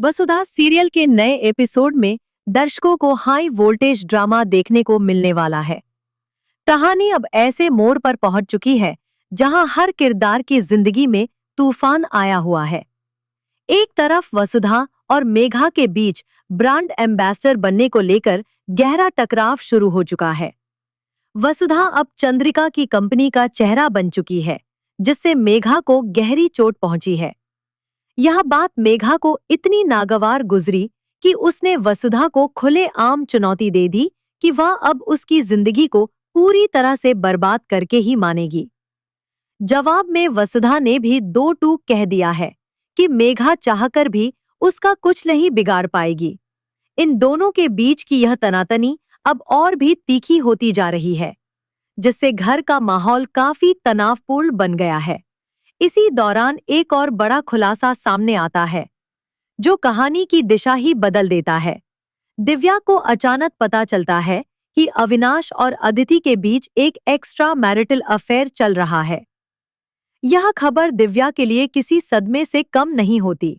वसुधा serial के नए episode में दर्शकों को हाई वोल्टेज ड्रामा देखने को मिलने वाला है। कहानी अब ऐसे मोड़ पर पहुंच चुकी है जहां हर किरदार की जिंदगी में तूफान आया हुआ है। एक तरफ वसुधा और मेघा के बीच ब्रांड एम्बेसडर बनने को लेकर गहरा टकराव शुरू हो चुका है। वसुधा अब चंद्रिका की कंपनी का चेहरा बन चुकी है, जिससे मेघा को गहरी चोट पहुंची है। यह बात मेघा को इतनी नागवार गुजरी कि उसने वसुधा को खुलेआम चुनौती दे दी कि वह अब उसकी जिंदगी को पूरी तरह से बर्बाद करके ही मानेगी। जवाब में वसुधा ने भी दो टूक कह दिया है कि मेघा चाहकर भी उसका कुछ नहीं बिगाड़ पाएगी। इन दोनों के बीच की यह तनातनी अब और भी तीखी होती जा रही है, जिससे घर का माहौल काफी तनावपूर्ण बन गया है। इसी दौरान एक और बड़ा खुलासा सामने आता है, जो कहानी की दिशा ही बदल देता है। दिव्या को अचानक पता चलता है कि अविनाश और अदिति के बीच एक एक्स्ट्रा मैरिटल अफेयर चल रहा है। यह खबर दिव्या के लिए किसी सदमे से कम नहीं होती।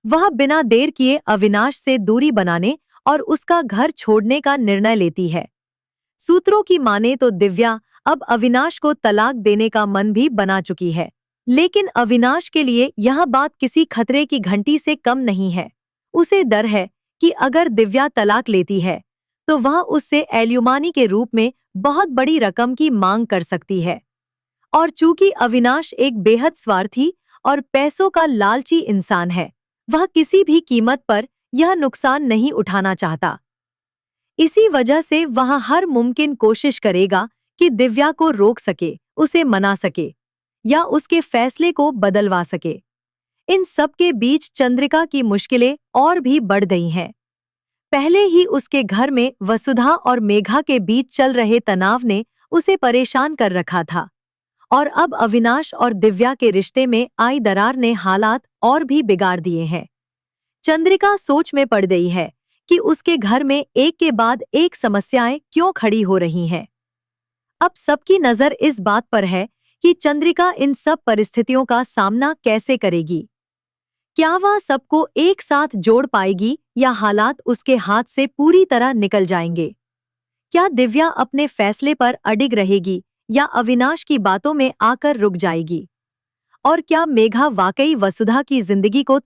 वह बिना देर किए अविनाश से दूरी बनाने और उसका घर छोड़ने का निर्णय लेती है। सूत्रों की माने तो दिव्या अब अविनाश को तलाक देने का मन भी बना चुकी है, लेकिन अविनाश के लिए यह बात किसी खतरे की घंटी से कम नहीं है। उसे डर है कि अगर दिव्या तलाक लेती है तो वह उससे एल्युमानी के रूप में बहुत बड़ी रकम की मांग कर सकती है। और चूंकि अविनाश एक बेहद स्वार्थी और पैसों का लालची इंसान है, वह किसी भी कीमत पर यह नुकसान नहीं उठाना चाहता। इसी वजह से वह हर मुमकिन कोशिश करेगा कि दिव्या को रोक सके, उसे मना सके या उसके फैसले को बदलवा सके। इन सब के बीच चंद्रिका की मुश्किलें और भी बढ़ गई हैं। पहले ही उसके घर में वसुधा और मेघा के बीच चल रहे तनाव ने उसे परेशान कर रखा था, और अब अविनाश और दिव्या के रिश्ते में आई दरार ने हालात और भी बिगाड़ दिए हैं। चंद्रिका सोच में पड़ गई है कि उसके घर में एक के बाद एक समस्याएं क्यों खड़ी हो रही हैं। अब सबकी नजर इस बात पर है कि चंद्रिका इन सब परिस्थितियों का सामना कैसे करेगी। क्या वह सबको एक साथ जोड़ पाएगी या हालात उसके हाथ से पूरी तरह निकल जाएंगे? क्या दिव्या अपने फैसले पर अडिग रहेगी या अविनाश की बातों में आकर रुक जाएगी? और क्या मेघा वाकई वसुधा की जिंदगी को